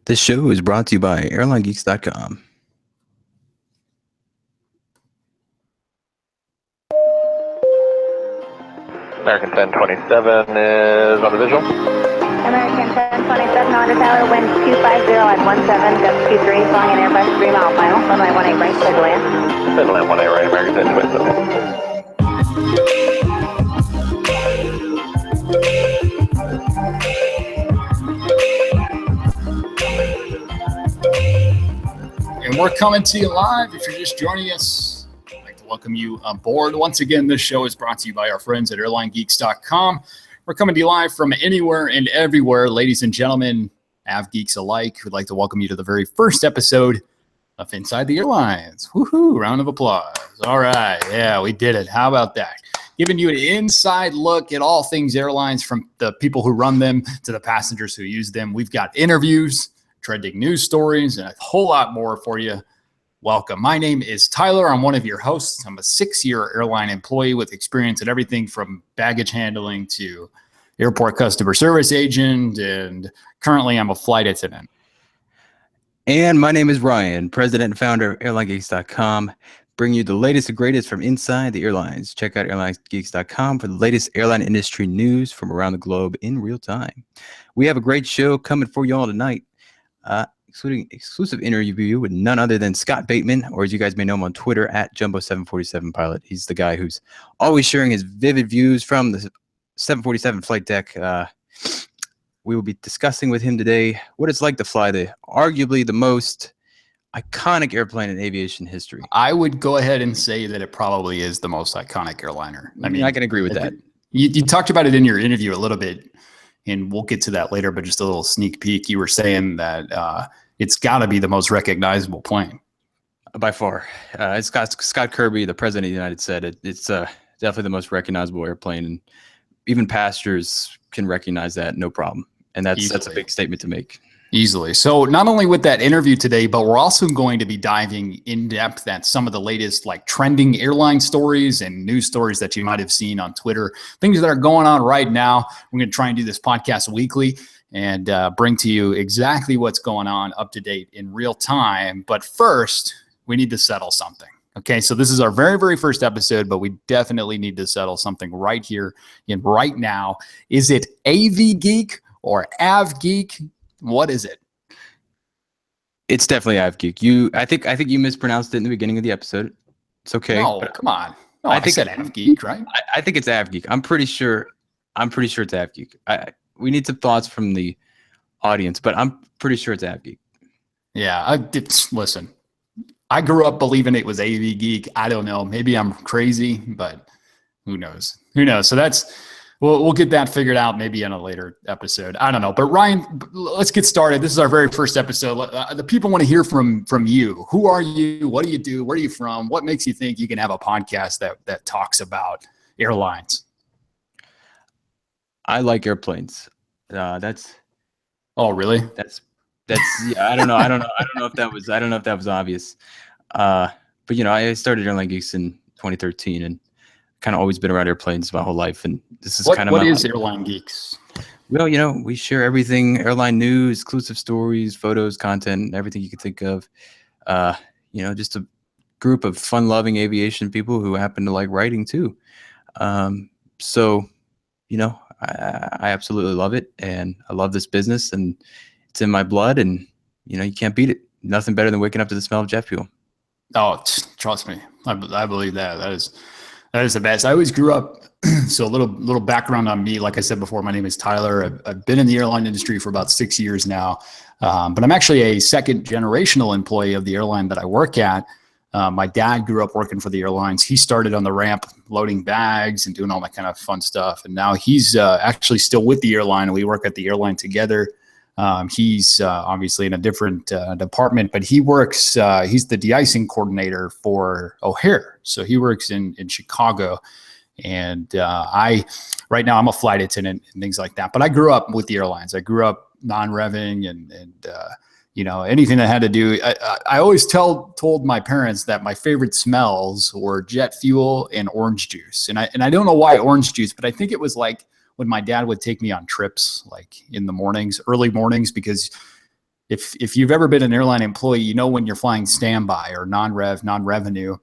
This show is brought to you by AirlineGeeks.com. American 1027 is on the visual. American 1027 on the tower, wind 250 at 17, gust 23, flying an Airbus 3 mile final, runway 18 right, clear to land. Clear to land 18 right, American 1027. And we're coming to you live. If you're just joining us, I'd like to welcome you on board. Once again, this show is brought to you by our friends at AirlineGeeks.com. We're coming to you live from anywhere and everywhere. Ladies and gentlemen, Av geeks alike, we'd like to welcome you to the very first episode of Inside the Airlines. Woohoo! Round of applause. All right. Yeah, we did it. How about that? Giving you an inside look at all things airlines, from the people who run them to the passengers who use them. We've got interviews, trending news stories, and a whole lot more for you. Welcome. My name is Tyler. I'm one of your hosts. I'm a 6-year airline employee with experience in everything from baggage handling to airport customer service agent, and currently I'm a flight attendant. And my name is Ryan, president and founder of AirlineGeeks.com, bringing you the latest and greatest from inside the airlines. Check out AirlineGeeks.com for the latest airline industry news from around the globe in real time. We have a great show coming for you all tonight. Including exclusive interview with none other than Scott Bateman, or as you guys may know him on Twitter, at Jumbo747Pilot. He's the guy who's always sharing his vivid views from the 747 flight deck. We will be discussing with him today what it's like to fly the arguably the most iconic airplane in aviation history. I would go ahead and say that it probably is the most iconic airliner. I mean, I can agree with that. You talked about it in your interview a little bit, and we'll get to that later, but just a little sneak peek. You were saying that it's got to be the most recognizable plane. By far. It's Scott Kirby, the president of the United States, said it's definitely the most recognizable airplane. And even passengers can recognize that, no problem. And that's a big statement to make. Easily. So not only with that interview today, but we're also going to be diving in depth at some of the latest like trending airline stories and news stories that you might have seen on Twitter, things that are going on right now. We're going to try and do this podcast weekly and bring to you exactly what's going on up to date in real time. But first, we need to settle something. Okay, so this is our very, very first episode, but we definitely need to settle something right here and right now. Is it AV Geek or Av Geek? What is it? It's definitely Av Geek. I think you mispronounced it in the beginning of the episode. It's okay. No, come on. No, I think I said Av Geek, right? I think it's Av Geek. I'm pretty sure it's Av Geek. We need some thoughts from the audience, but I'm pretty sure it's Av Geek. Yeah, listen. I grew up believing it was AV Geek. I don't know. Maybe I'm crazy, but who knows? So we'll get that figured out maybe in a later episode. I don't know. But Ryan, let's get started. This is our very first episode. The people want to hear from you. Who are you? What do you do? Where are you from? What makes you think you can have a podcast that talks about airlines? I like airplanes. Oh, really? That's yeah. I don't know if that was obvious. But I started Airline Geeks in 2013 and kind of always been around airplanes my whole life. And this is what is Airline Geeks? Well, we share everything: airline news, exclusive stories, photos, content, everything you can think of. Just a group of fun-loving aviation people who happen to like writing too. So, I absolutely love it, and I love this business, and it's in my blood, and you can't beat it. Nothing better than waking up to the smell of jet fuel. Oh, trust me, I believe that. That is the best. I always grew up. So a little background on me. Like I said before, my name is Tyler. I've been in the airline industry for about 6 years now, but I'm actually a second generational employee of the airline that I work at. My dad grew up working for the airlines. He started on the ramp loading bags and doing all that kind of fun stuff. And now he's actually still with the airline, and we work at the airline together. He's obviously in a different department, but he works, he's the de-icing coordinator for O'Hare. So he works in Chicago. And right now I'm a flight attendant and things like that. But I grew up with the airlines. I grew up non-revving and anything that had to do. I always told my parents that my favorite smells were jet fuel and orange juice. And I don't know why orange juice, but I think it was like when my dad would take me on trips, like in the mornings, early mornings, because if you've ever been an airline employee, when you're flying standby or non-revenue,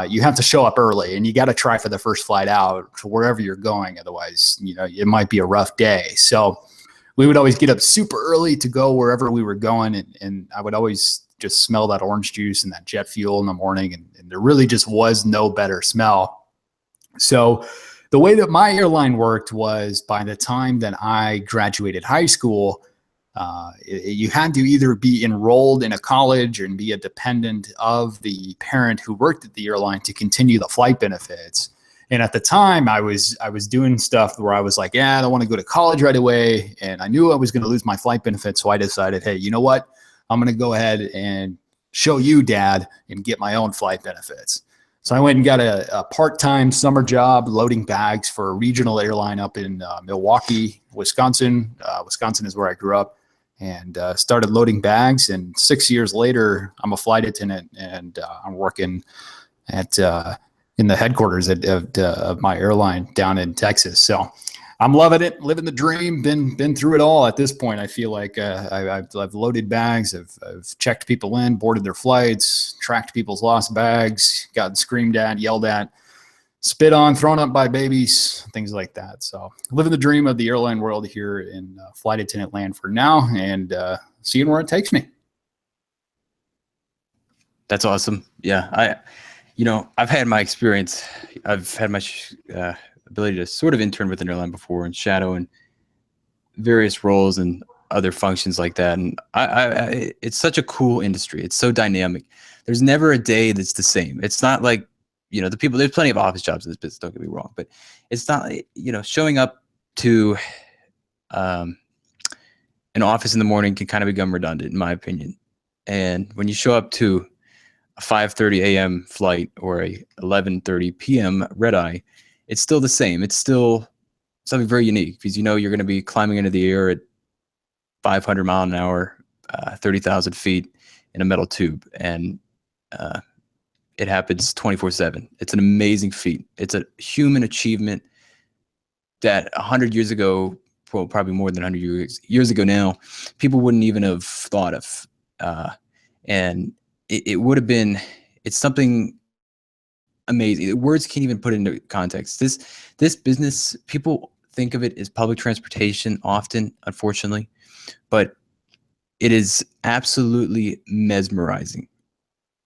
you have to show up early, and you got to try for the first flight out to wherever you're going. Otherwise, it might be a rough day. So we would always get up super early to go wherever we were going. And I would always just smell that orange juice and that jet fuel in the morning. And there really just was no better smell. So the way that my airline worked was, by the time that I graduated high school, you had to either be enrolled in a college and be a dependent of the parent who worked at the airline to continue the flight benefits. And at the time, I was doing stuff where I was like, I don't want to go to college right away. And I knew I was going to lose my flight benefits. So I decided, hey, you know what? I'm going to go ahead and show you, Dad, and get my own flight benefits. So I went and got a part-time summer job loading bags for a regional airline up in Milwaukee, Wisconsin. Wisconsin is where I grew up, and started loading bags. And 6 years later, I'm a flight attendant, and I'm working at in the headquarters of my airline down in Texas. So I'm loving it, living the dream. Been through it all. At this point, I feel like I've loaded bags, I've checked people in, boarded their flights, tracked people's lost bags, gotten screamed at, yelled at, spit on, thrown up by babies, things like that. So living the dream of the airline world here in flight attendant land for now, and seeing where it takes me. That's awesome. Yeah, I've had my experience. I've had my ability to sort of intern with an airline before and shadow and various roles and other functions like that. And it's such a cool industry. It's so dynamic. There's never a day that's the same. It's not like, the people, there's plenty of office jobs in this business, don't get me wrong, but it's not, showing up to an office in the morning can kind of become redundant, in my opinion. And when you show up to a 5:30 a.m. flight or a 11:30 p.m. red eye, it's still the same. It's still something very unique, because you're going to be climbing into the air at 500 mile an hour, 30,000 feet in a metal tube, and it happens 24/7. It's an amazing feat. It's a human achievement that 100 years ago, well, probably more than 100 years ago now, people wouldn't even have thought of. And it would have been, it's something amazing. Words can't even put it into context. This business, people think of it as public transportation often, unfortunately, but it is absolutely mesmerizing.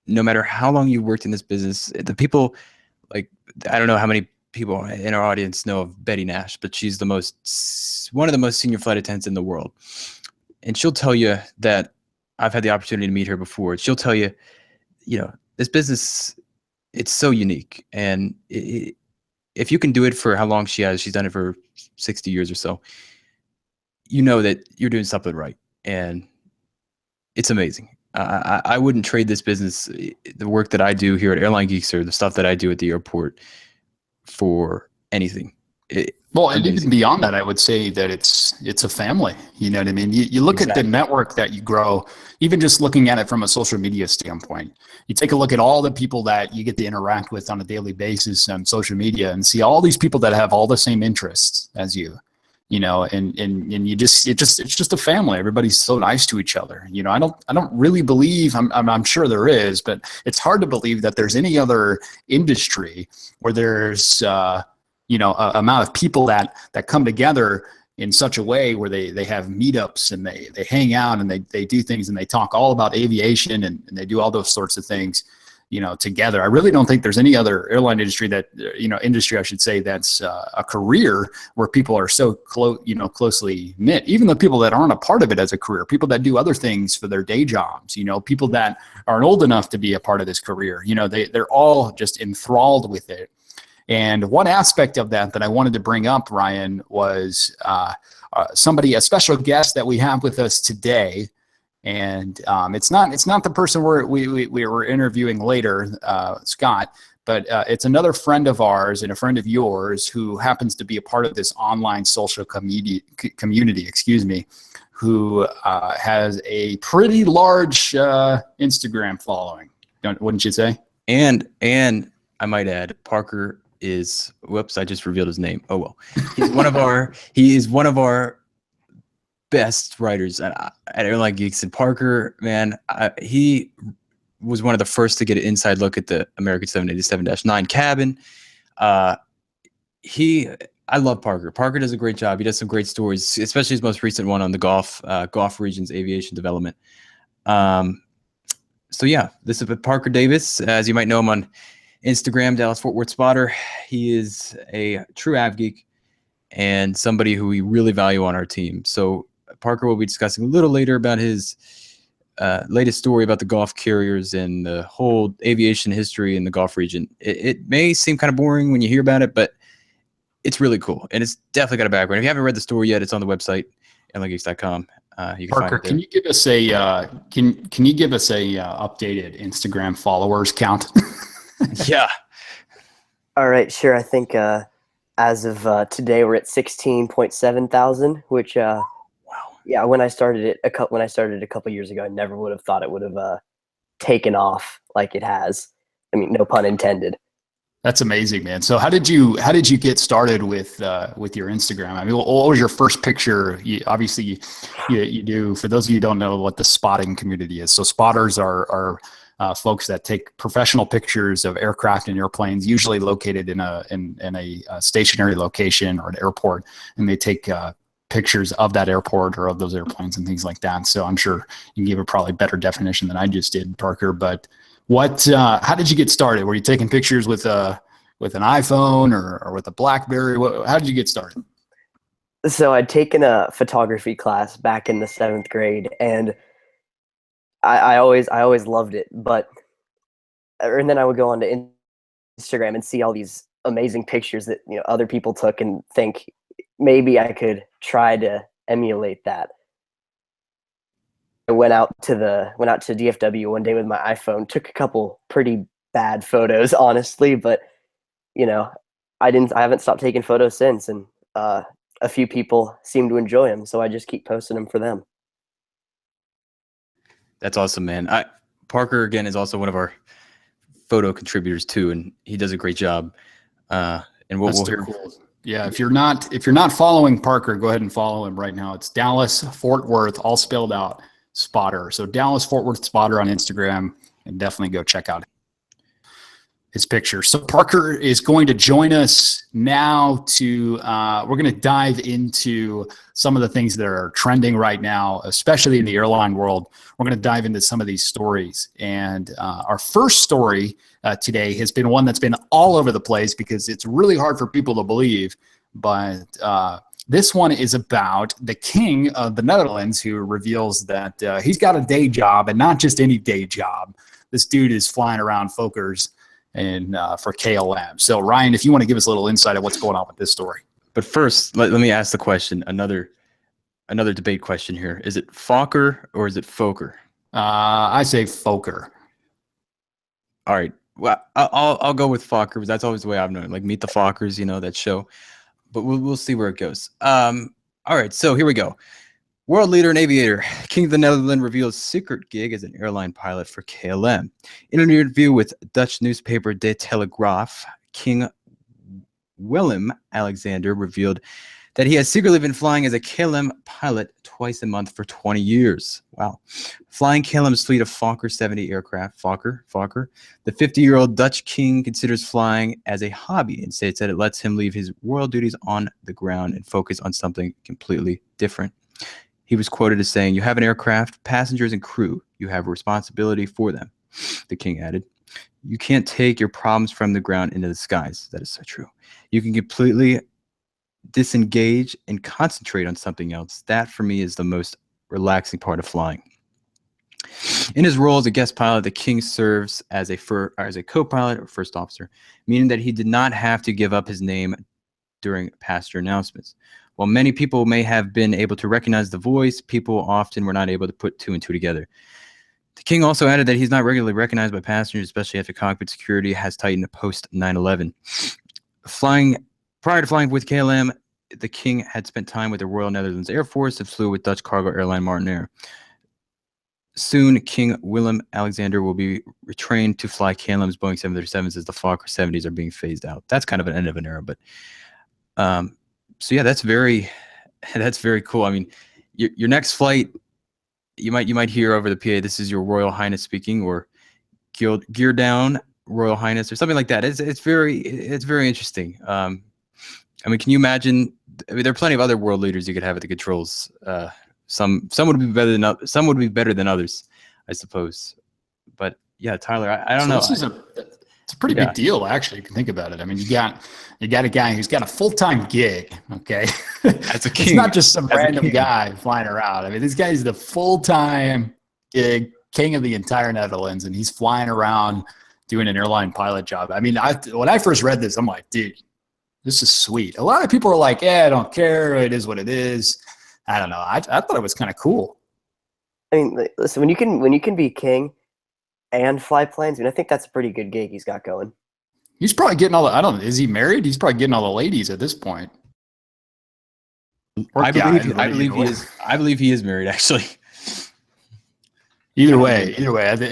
No matter how long you worked in this business, the people, like, I don't know how many people in our audience know of Betty Nash, but she's one of the most senior flight attendants in the world. And she'll tell you that, I've had the opportunity to meet her before. She'll tell you, this business, it's so unique. And if you can do it for how long she's done it for 60 years or so, that you're doing something right. And it's amazing. I wouldn't trade this business, the work that I do here at Airline Geeks or the stuff that I do at the airport, for anything. And even beyond that, I would say that it's a family. You know what I mean? You look at the network that you grow, even just looking at it from a social media standpoint. You take a look at all the people that you get to interact with on a daily basis on social media, and see all these people that have all the same interests as you. And it's just a family. Everybody's so nice to each other. I don't really believe, I'm sure there is, but it's hard to believe that there's any other industry where there's amount of people that come together in such a way where they have meetups and they hang out and they do things and they talk all about aviation and they do all those sorts of things, together. I really don't think there's any other airline industry industry, I should say, that's a career where people are so closely knit, even the people that aren't a part of it as a career, people that do other things for their day jobs, people that aren't old enough to be a part of this career, they're all just enthralled with it. And one aspect of that I wanted to bring up, Ryan, was a special guest that we have with us today. And it's not the person we were interviewing later, Scott, but it's another friend of ours and a friend of yours who happens to be a part of this online social community, who has a pretty large Instagram following, wouldn't you say? And I might add, Parker is, whoops, I just revealed his name. Oh well, he is one of our best writers at Airline Geeks. And Parker, man, he was one of the first to get an inside look at the American 787-9 cabin. I love Parker. Parker does a great job. He does some great stories, especially his most recent one on the Gulf region's aviation development. So yeah, this is Parker Davis. As you might know him on Instagram, Dallas Fort Worth Spotter. He is a true av geek and somebody who we really value on our team. So Parker will be discussing a little later about his latest story about the Gulf carriers and the whole aviation history in the Gulf region. It may seem kind of boring when you hear about it, but it's really cool. And it's definitely got a background. If you haven't read the story yet, it's on the website, airlinegeeks.com. You can Parker, find it there. can you give us a can you give us a updated Instagram followers count? Yeah. All right, sure. I think as of today, we're at 16.7 thousand, which wow. Yeah, when I started a couple years ago, I never would have thought it would have taken off like it has. I mean, no pun intended. That's amazing, man. So how did you get started with your Instagram? I mean, what was your first picture? Obviously, you do. For those of you who don't know what the spotting community is, so spotters are folks that take professional pictures of aircraft and airplanes, usually located in a stationary location or an airport, and they take pictures of that airport or of those airplanes and things like that. So I'm sure you can give a probably better definition than I just did, Parker. But how did you get started? Were you taking pictures with an iPhone or with a BlackBerry? How did you get started? So I'd taken a photography class back in the 7th grade, and I always loved it. And then I would go onto Instagram and see all these amazing pictures that other people took, and think maybe I could try to emulate that. I went out to DFW one day with my iPhone, took a couple pretty bad photos, honestly, but I haven't stopped taking photos since, and a few people seem to enjoy them, so I just keep posting them for them. That's awesome, man. Parker, again, is also one of our photo contributors too, and he does a great job. And we'll hear. Cool. Yeah, if you're not following Parker, go ahead and follow him right now. It's Dallas Fort Worth, all spelled out, Spotter. So Dallas Fort Worth Spotter on Instagram, and definitely go check out his picture. So Parker is going to join us now we're going to dive into some of the things that are trending right now, especially in the airline world. We're going to dive into some of these stories. And our first story today has been one that's been all over the place because it's really hard for people to believe. But this one is about the king of the Netherlands, who reveals that he's got a day job, and not just any day job. This dude is flying around Fokkers and for KLM. So Ryan, if you want to give us a little insight of what's going on with this story. But first, let me ask the question. Another debate question here. Is it Fokker or is it Fokker? I say Fokker. All right. Well, I'll go with Fokker because that's always the way I've known it. Like Meet the Fokkers, that show. But we'll see where it goes. All right. So here we go. World leader and aviator, King of the Netherlands reveals secret gig as an airline pilot for KLM. In an interview with Dutch newspaper De Telegraaf, King Willem-Alexander revealed that he has secretly been flying as a KLM pilot twice a month for 20 years. Wow. Flying KLM's fleet of Fokker 70 aircraft, Fokker, the 50-year-old Dutch king considers flying as a hobby and states that it lets him leave his royal duties on the ground and focus on something completely different. He was quoted as saying, "You have an aircraft, passengers, and crew. You have a responsibility for them," the king added. "You can't take your problems from the ground into the skies." That is so true. "You can completely disengage and concentrate on something else. That, for me, is the most relaxing part of flying." In his role as a guest pilot, the king serves as a co-pilot or first officer, meaning that he did not have to give up his name during passenger announcements. While many people may have been able to recognize the voice, people often were not able to put two and two together. The king also added that he's not regularly recognized by passengers, especially after cockpit security has tightened post 9/11. Prior to flying with KLM, the king had spent time with the Royal Netherlands Air Force and flew with Dutch cargo airline Martin. Soon, King Willem-Alexander will be retrained to fly KLM's Boeing 737s as the Fokker 70s are being phased out. That's kind of an end of an era, but so yeah, that's very cool. I mean, your next flight, you might hear over the PA, "This is your Royal Highness speaking," or "Gear down, Royal Highness," or something like that. It's very interesting. I mean, can you imagine? I mean, there are plenty of other world leaders you could have at the controls. Some would be better than others, I suppose. But yeah, Tyler, I don't know. It's a pretty big deal, actually. You can think about it. I mean, you got a guy who's got a full-time gig. Okay, That's a king. It's not just some random guy flying around. I mean, this guy's the full-time gig king of the entire Netherlands, and he's flying around doing an airline pilot job. I mean, when I first read this, I'm like, dude, this is sweet. A lot of people are like, "Yeah, I don't care. It is what it is." I don't know. I thought it was kind of cool. I mean, listen, when you can be king and fly planes, I mean, I think that's a pretty good gig he's got going. He's probably getting is he married? He's probably getting all the ladies at this point. I believe he is married, actually. Either way,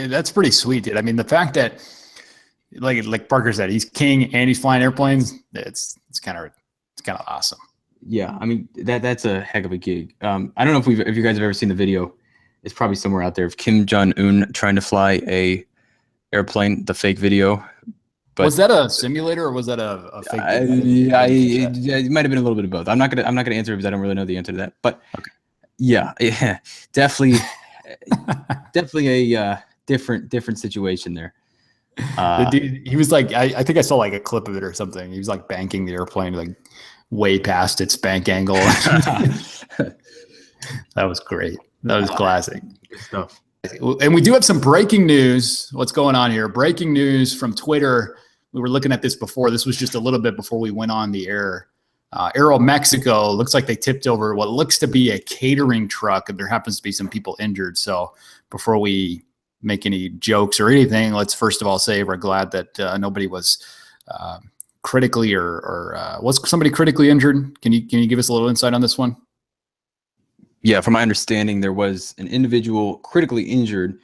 that's pretty sweet, dude. I mean, the fact that, like Parker said, he's king and he's flying airplanes. It's kind of awesome. Yeah, I mean that's a heck of a gig. I don't know if you guys have ever seen the video. It's probably somewhere out there of Kim Jong-un trying to fly a airplane. The fake video. But was that a simulator or was that a fake? It might have been a little bit of both. I'm not gonna answer because I don't really know the answer to that. But okay. yeah, definitely a different situation there. The dude, he was like, I think I saw like a clip of it or something. He was like banking the airplane like way past its bank angle. That was great. That was classic. Good stuff. And we do have some breaking news. What's going on here? Breaking news from Twitter. We were looking at this before. This was just a little bit before we went on the air. AeroMexico looks like they tipped over what looks to be a catering truck, and there happens to be some people injured. So before we make any jokes or anything, let's first of all say we're glad that nobody was critically or was somebody critically injured. Can you give us a little insight on this one? Yeah, from my understanding, there was an individual critically injured.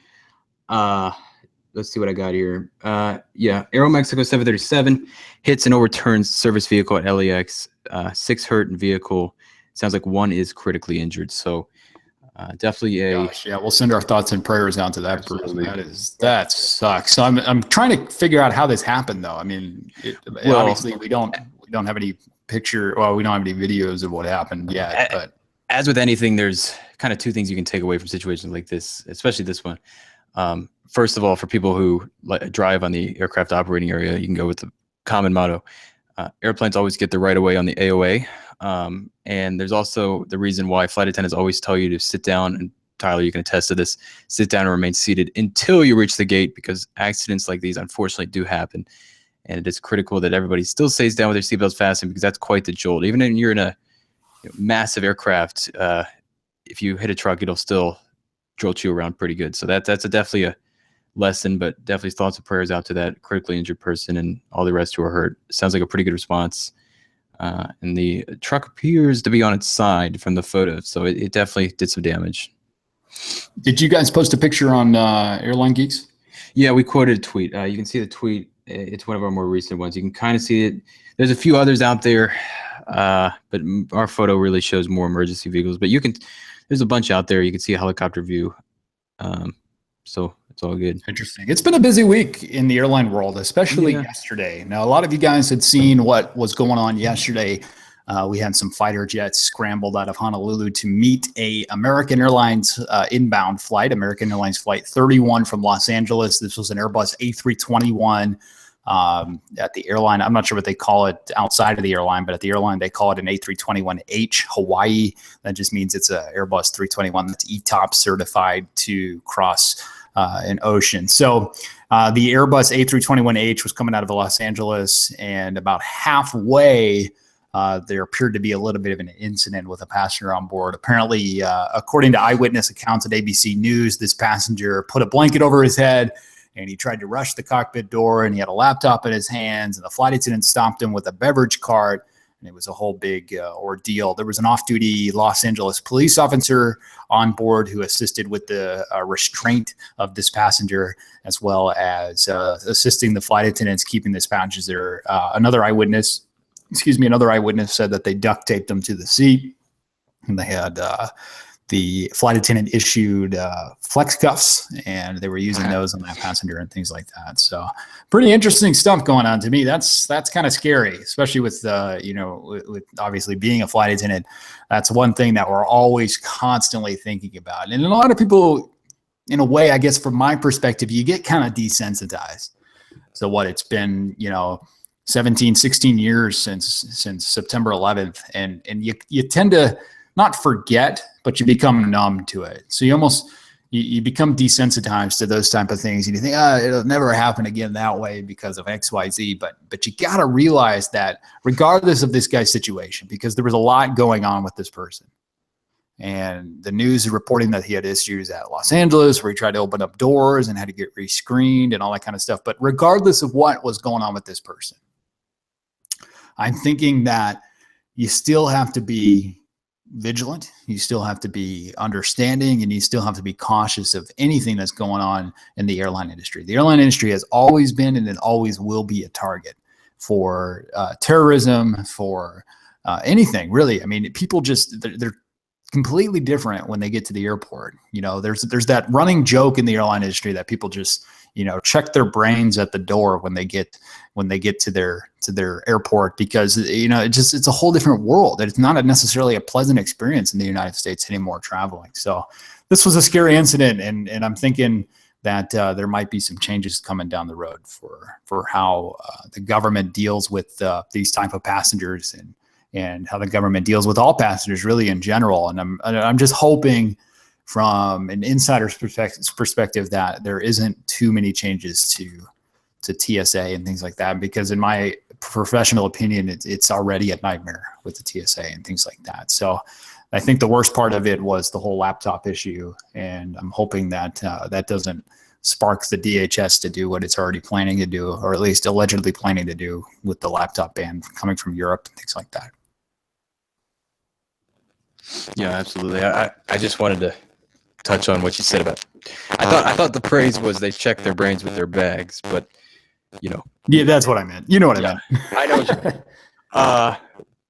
Let's see what I got here. Yeah, AeroMexico 737 hits and overturns service vehicle at LAX. 6 hurt in vehicle. Sounds like 1 is critically injured. So definitely a. Gosh, yeah, we'll send our thoughts and prayers out to that person. That sucks. So I'm trying to figure out how this happened, though. I mean, obviously we don't have any picture. Well, we don't have any videos of what happened yet, but. As with anything, there's kind of 2 things you can take away from situations like this, especially this one. First of all, for people who drive on the aircraft operating area, you can go with the common motto. Airplanes always get the right of way on the AOA. And there's also the reason why flight attendants always tell you to sit down, and Tyler, you can attest to this, sit down and remain seated until you reach the gate, because accidents like these unfortunately do happen. And it is critical that everybody still stays down with their seatbelts fastened, because that's quite the jolt. Even if you're in a massive aircraft, if you hit a truck, it'll still jolt you around pretty good. So that's definitely a lesson, but definitely thoughts and prayers out to that critically injured person and all the rest who are hurt. Sounds like a pretty good response. And the truck appears to be on its side from the photo, so it definitely did some damage. Did you guys post a picture on Airline Geeks? Yeah, we quoted a tweet. You can see the tweet. It's one of our more recent ones. You can kind of see it. There's a few others out there. but our photo really shows more emergency vehicles. But there's a bunch out there. You can see a helicopter view. So it's all good. Interesting. It's been a busy week in the airline world, especially yesterday. Now, a lot of you guys had seen what was going on yesterday. We had some fighter jets scrambled out of Honolulu to meet a American Airlines inbound flight, American Airlines Flight 31 from Los Angeles. This was an Airbus A321 at the airline. I'm not sure what they call it outside of the airline, but at the airline, they call it an A321H Hawaii. That just means it's an Airbus 321 that's ETOPS certified to cross an ocean. So the Airbus A321H was coming out of Los Angeles, and about halfway, there appeared to be a little bit of an incident with a passenger on board. Apparently, according to eyewitness accounts at ABC News, this passenger put a blanket over his head and he tried to rush the cockpit door, and he had a laptop in his hands, and the flight attendant stopped him with a beverage cart, and it was a whole big ordeal. There was an off-duty Los Angeles police officer on board who assisted with the restraint of this passenger, as well as assisting the flight attendants keeping this passenger. Another eyewitness said that they duct taped them to the seat, and they had the flight attendant issued flex cuffs, and they were using those on that passenger and things like that. So pretty interesting stuff going on. To me, that's kind of scary, especially with with obviously being a flight attendant. That's one thing that we're always constantly thinking about. And a lot of people, in a way, I guess from my perspective, you get kind of desensitized. So what it's been, 17, 16 years since September 11th. And you tend to not forget, but you become numb to it. So you become desensitized to those type of things. And you think, it'll never happen again that way because of X, Y, Z. But you got to realize that regardless of this guy's situation, because there was a lot going on with this person. And the news is reporting that he had issues at Los Angeles where he tried to open up doors and had to get rescreened and all that kind of stuff. But regardless of what was going on with this person, I'm thinking that you still have to be vigilant. You still have to be understanding, and you still have to be cautious of anything that's going on in the airline industry. The airline industry has always been, and it always will be, a target for terrorism, for anything really. I mean, people they're completely different when they get to the airport. There's that running joke in the airline industry that people just check their brains at the door when they get to their airport, because it's a whole different world. It's not necessarily a pleasant experience in the United States anymore traveling. So this was a scary incident, and I'm thinking that there might be some changes coming down the road for how the government deals with these type of passengers, and how the government deals with all passengers really in general. And I'm just hoping, from an insider's perspective, that there isn't too many changes to TSA and things like that, because in my professional opinion, it's already a nightmare with the TSA and things like that. So I think the worst part of it was the whole laptop issue, and I'm hoping that that doesn't spark the DHS to do what it's already planning to do, or at least allegedly planning to do, with the laptop ban coming from Europe and things like that. Yeah, absolutely. I just wanted to touch on what you said about. I thought the praise was they checked their brains with their bags, but Yeah, that's what I meant. You know what I meant. I know what you meant.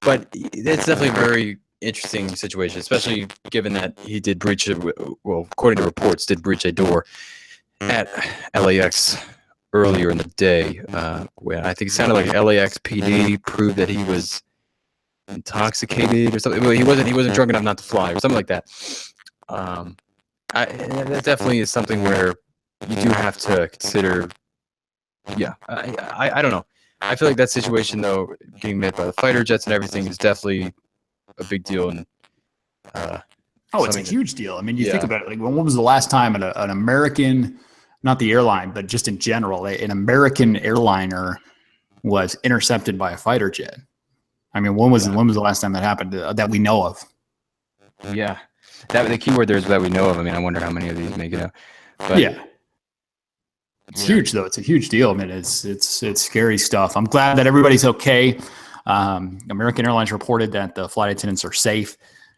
But it's definitely a very interesting situation, especially given that he did breach according to reports, did breach a door at LAX earlier in the day, where I think it sounded like LAX PD proved that he was intoxicated or something. Well, he wasn't drunk enough not to fly, or something like that. That definitely is something where you do have to consider. Yeah, I don't know. I feel like that situation, though, getting met by the fighter jets and everything, is definitely a big deal. And it's a huge deal. I mean, you think about it. Like, when was the last time an American, not the airline, but just in general, an American airliner was intercepted by a fighter jet? I mean, when was the last time that happened that we know of? Yeah, the key word there is that we know of. I mean, I wonder how many of these make it out. But, it's huge, though. It's a huge deal. I mean, it's scary stuff. I'm glad that everybody's okay. American Airlines reported that the flight attendants are safe,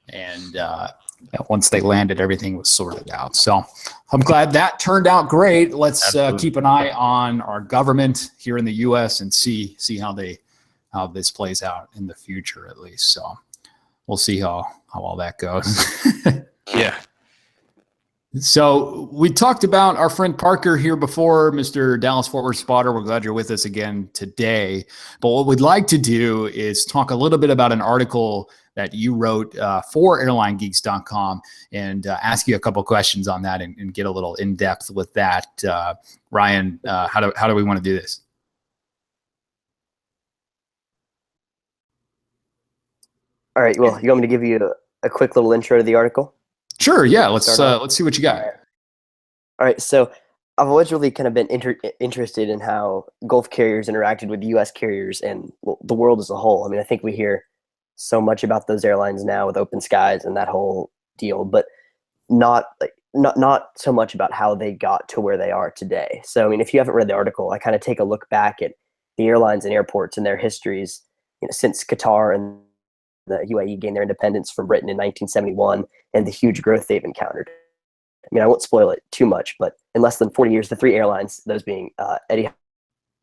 and once they landed, everything was sorted out. So I'm glad that turned out great. Let's keep an eye on our government here in the U.S. and see how they how this plays out in the future, at least. So we'll see how all that goes. Yeah. So we talked about our friend Parker here before, Mr. Dallas Fort Worth spotter. We're glad you're with us again today. But what we'd like to do is talk a little bit about an article that you wrote for airlinegeeks.com and ask you a couple questions on that and get a little in depth with that. Ryan, how do we want to do this? All right. Well, you want me to give you a quick little intro to the article? Sure. Yeah. Let's see what you got. All right. So I've always really kind of been interested in how Gulf carriers interacted with U.S. carriers and the world as a whole. I mean, I think we hear so much about those airlines now with open skies and that whole deal, but not so much about how they got to where they are today. So, I mean, if you haven't read the article, I kind of take a look back at the airlines and airports and their histories, since Qatar and the UAE gained their independence from Britain in 1971 and the huge growth they've encountered. I mean, I won't spoil it too much, but in less than 40 years, the three airlines, those being Etihad,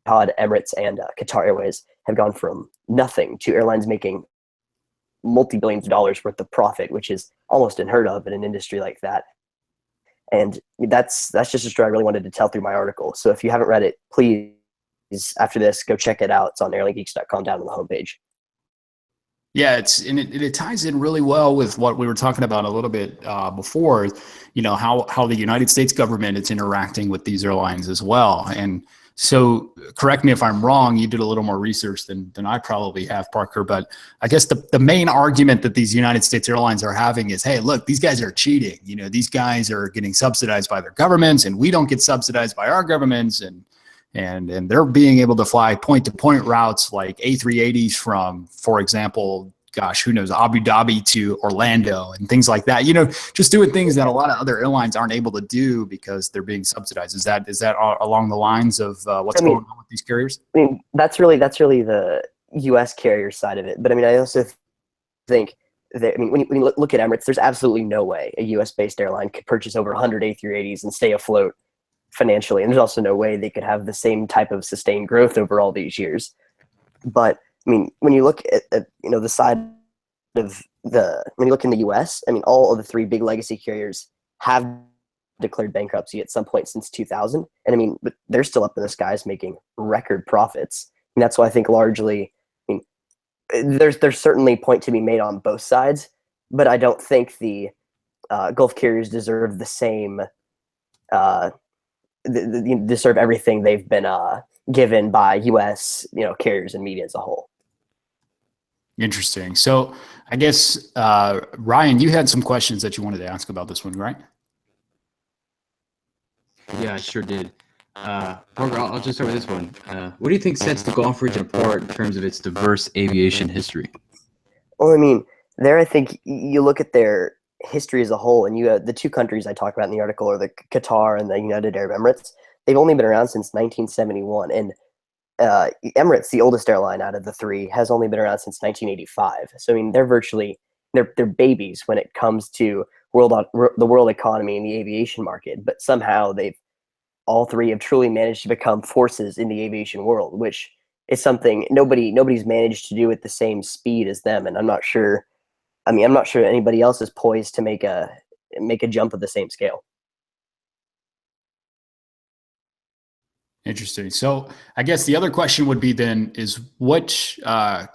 Emirates, and Qatar Airways, have gone from nothing to airlines making multi-billions of dollars worth of profit, which is almost unheard of in an industry like that. And that's just a story I really wanted to tell through my article. So if you haven't read it, please, after this, go check it out. It's on airlinegeeks.com down on the homepage. Yeah, it ties in really well with what we were talking about a little bit before, how the United States government is interacting with these airlines as well. And so correct me if I'm wrong, you did a little more research than I probably have, Parker, but I guess the main argument that these United States airlines are having is, hey, look, these guys are cheating. These guys are getting subsidized by their governments and we don't get subsidized by our governments, and they're being able to fly point-to-point routes like A380s from, for example, gosh, who knows, Abu Dhabi to Orlando and things like that. Just doing things that a lot of other airlines aren't able to do because they're being subsidized. Is that along the lines of what's going on with these carriers? I mean, that's really the U.S. carrier side of it. But I mean, I also think that, when you look at Emirates, there's absolutely no way a U.S.-based airline could purchase over 100 A380s and stay afloat financially, and there's also no way they could have the same type of sustained growth over all these years. But I mean, when you look at the side of when you look in the U.S., I mean, all of the three big legacy carriers have declared bankruptcy at some point since 2000, and I mean, but they're still up in the skies making record profits. And that's why I think largely, I mean, there's certainly point to be made on both sides, but I don't think the Gulf carriers deserve the same. Deserve everything they've been given by U.S. carriers and media as a whole. Interesting. So I guess Ryan, you had some questions that you wanted to ask about this one, right? Yeah, I sure did. Parker, I'll just start with this one. What do you think sets the Gulf region apart in terms of its diverse aviation history? Well, I mean, I think you look at their history as a whole, and you have the two countries I talk about in the article are the Qatar and the United Arab Emirates. They've only been around since 1971, and Emirates, the oldest airline out of the three, has only been around since 1985. So I mean, they're babies when it comes to the world economy and the aviation market. But somehow all three have truly managed to become forces in the aviation world, which is something nobody's managed to do at the same speed as them. And I'm not sure anybody else is poised to make a jump of the same scale. Interesting. So I guess the other question would be then is which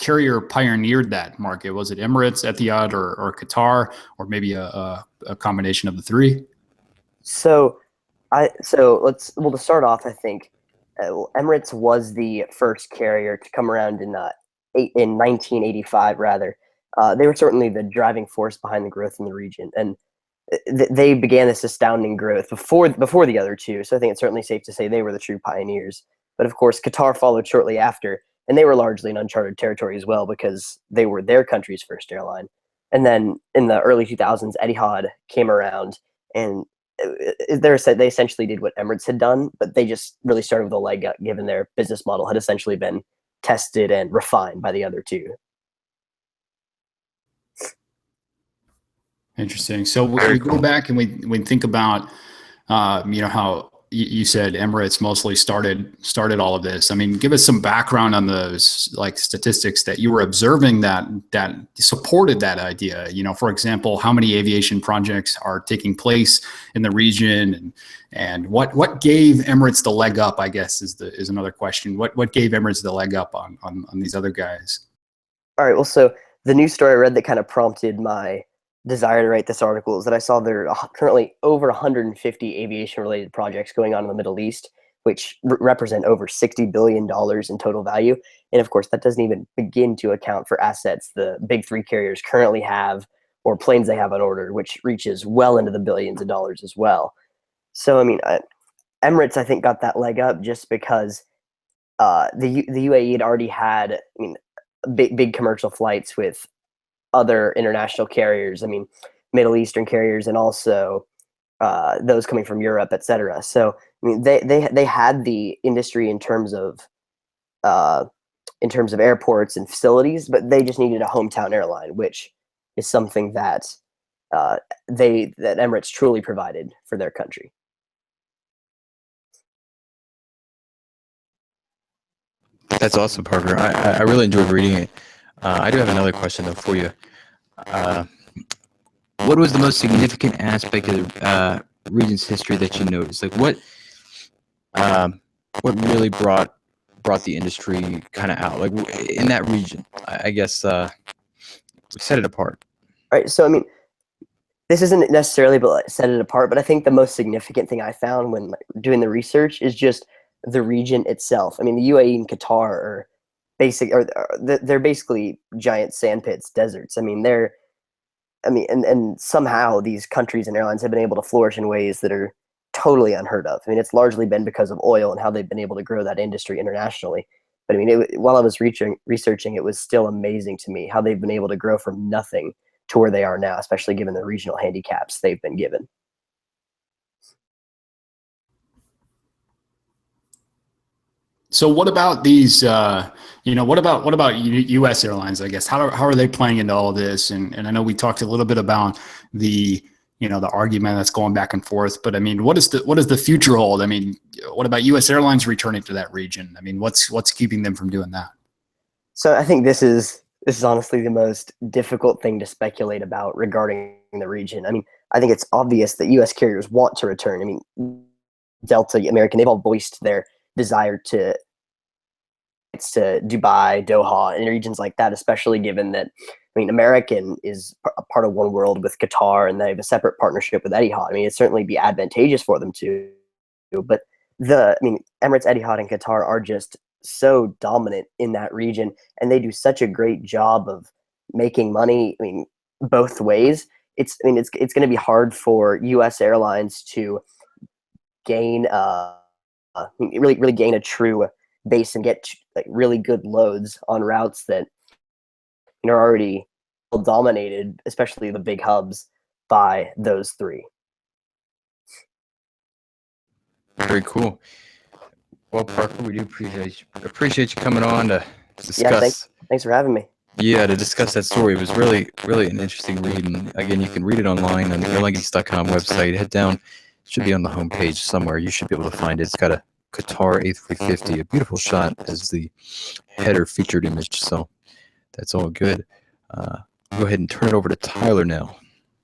carrier pioneered that market? Was it Emirates, Etihad, or Qatar, or maybe a combination of the three? To start off, I think Emirates was the first carrier to come around in 1985 rather. They were certainly the driving force behind the growth in the region, and they began this astounding growth before the other two. So I think it's certainly safe to say they were the true pioneers. But of course, Qatar followed shortly after, and they were largely in uncharted territory as well because they were their country's first airline. And then in the early 2000s, Etihad came around, and they essentially did what Emirates had done, but they just really started with a leg up, given their business model had essentially been tested and refined by the other two. Interesting. So we go back and we think about, how you said Emirates mostly started all of this. I mean, give us some background on those like statistics that you were observing that supported that idea. You know, for example, how many aviation projects are taking place in the region, and what gave Emirates the leg up, I guess, is another question. What gave Emirates the leg up on these other guys? All right. Well, so the news story I read that kind of prompted my desire to write this article is that I saw there are currently over 150 aviation-related projects going on in the Middle East, which represent over $60 billion in total value. And of course, that doesn't even begin to account for assets the big three carriers currently have or planes they have on order, which reaches well into the billions of dollars as well. So, I mean, Emirates, I think, got that leg up just because the UAE had already had, I mean, big commercial flights with other international carriers. I mean, Middle Eastern carriers, and also those coming from Europe, et cetera. So, I mean, they had the industry in terms of airports and facilities, but they just needed a hometown airline, which is something that that Emirates truly provided for their country. That's awesome, Parker. I really enjoyed reading it. I do have another question though for you. What was the most significant aspect of the region's history that you noticed? Like what really brought the industry kind of out, like in that region? I guess set it apart. All right. So, I mean, this isn't necessarily but set it apart, but I think the most significant thing I found when doing the research is just the region itself. I mean, the UAE and Qatar are they're basically giant sandpits, deserts. I mean, and somehow these countries and airlines have been able to flourish in ways that are totally unheard of. I mean, it's largely been because of oil and how they've been able to grow that industry internationally. But I mean, while I was researching, it was still amazing to me how they've been able to grow from nothing to where they are now, especially given the regional handicaps they've been given. So what about these, what about U.S. airlines, I guess? How are they playing into all of this? And I know we talked a little bit about the argument that's going back and forth, but I mean, what does the future hold? I mean, what about U.S. airlines returning to that region? I mean, what's keeping them from doing that? So I think this is honestly the most difficult thing to speculate about regarding the region. I mean, I think it's obvious that U.S. carriers want to return. I mean, Delta, American, they've all voiced their desire to Dubai, Doha, and regions like that, especially given that, I mean, American is a part of One World with Qatar, and they have a separate partnership with Etihad. I mean, it'd certainly be advantageous for them to, but Emirates, Etihad, and Qatar are just so dominant in that region, and they do such a great job of making money. I mean, both ways. It's going to be hard for U.S. airlines to gain really gain a true base and get like really good loads on routes that are already dominated, especially the big hubs, by those three. Very cool. Well, Parker, we do appreciate you coming on to discuss. Yeah, thanks for having me. Yeah, to discuss that story. It was really an interesting read. And again, you can read it online on the airlinegeeks.com website. Head down. It should be on the homepage somewhere. You should be able to find it. It's got a Qatar A350, a beautiful shot as the header featured image. So that's all good. Go ahead and turn it over to Tyler now.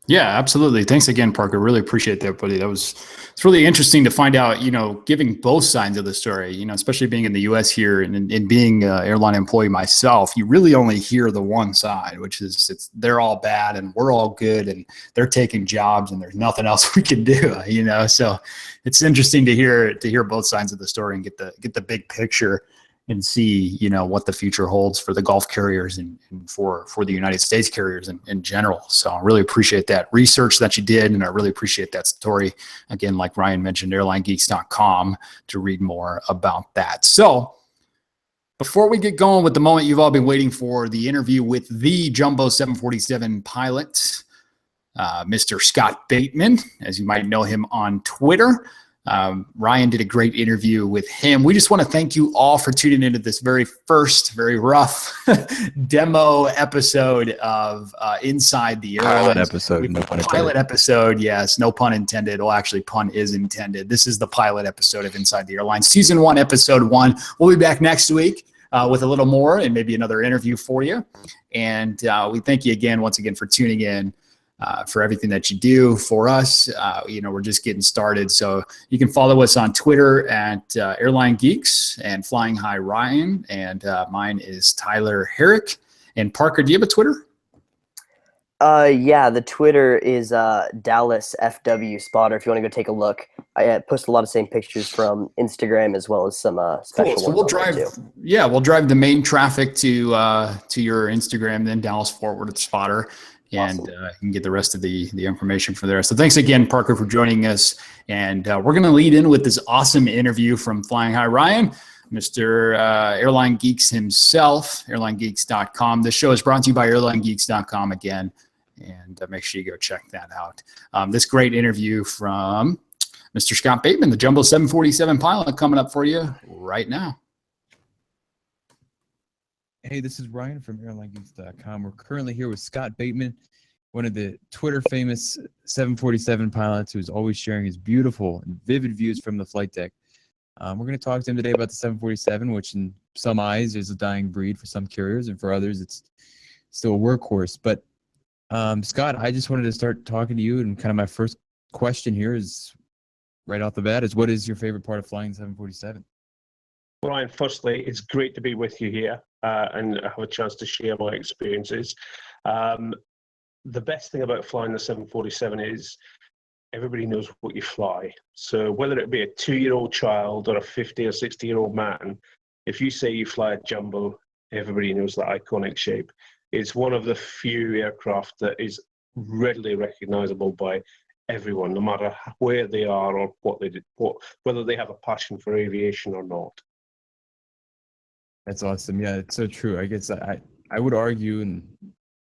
Yeah, absolutely. Thanks again, Parker. Really appreciate that, buddy. It's really interesting to find out, giving both sides of the story, especially being in the US here and being an airline employee myself, you really only hear the one side, which is they're all bad and we're all good and they're taking jobs and there's nothing else we can do, So it's interesting to hear both sides of the story and get the big picture and see, what the future holds for the Gulf carriers and for the United States carriers in general. So I really appreciate that research that you did, and I really appreciate that story. Again, like Ryan mentioned, airlinegeeks.com to read more about that. So before we get going with the moment you've all been waiting for, the interview with the Jumbo 747 pilot, Mr. Scott Bateman, as you might know him on Twitter. Ryan did a great interview with him. We just want to thank you all for tuning into this very first, very rough demo episode of Inside the Airlines. Pilot episode, no pun intended. Pilot episode, yes, no pun intended. Well, actually, pun is intended. This is the pilot episode of Inside the Airlines, Season 1, Episode 1. We'll be back next week with a little more and maybe another interview for you. And we thank you again, once again, for tuning in. For everything that you do for us. We're just getting started. So you can follow us on Twitter at Airline Geeks and Flying High Ryan. And mine is Tyler Herrick. And Parker, do you have a Twitter? Yeah, the Twitter is Dallas FW Spotter. If you want to go take a look, I post a lot of same pictures from Instagram as well as some special cool. So ones. we'll drive the main traffic to your Instagram, then Dallas Forward Spotter. And Awesome. You can get the rest of the information from there. So thanks again, Parker, for joining us. And we're going to lead in with this awesome interview from Flying High Ryan, Mr. Airline Geeks himself, airlinegeeks.com. This show is brought to you by airlinegeeks.com again. And make sure you go check that out. This great interview from Mr. Scott Bateman, the Jumbo 747 pilot, coming up for you right now. Hey, this is Ryan from airlinegeeks.com. We're currently here with Scott Bateman, one of the Twitter famous 747 pilots who's always sharing his beautiful and vivid views from the flight deck. We're going to talk to him today about the 747, which in some eyes is a dying breed for some carriers, and for others it's still a workhorse. But Scott, I just wanted to start talking to you, and kind of my first question here is, right off the bat, is what is your favorite part of flying 747? Ryan, firstly, it's great to be with you here and have a chance to share my experiences. The best thing about flying the 747 is everybody knows what you fly. So whether it be a 2-year-old child or a 50 or 60-year-old man, if you say you fly a Jumbo, everybody knows that iconic shape. It's one of the few aircraft that is readily recognizable by everyone, no matter where they are or what they did, whether they have a passion for aviation or not. That's awesome. Yeah, it's so true. I guess I would argue, and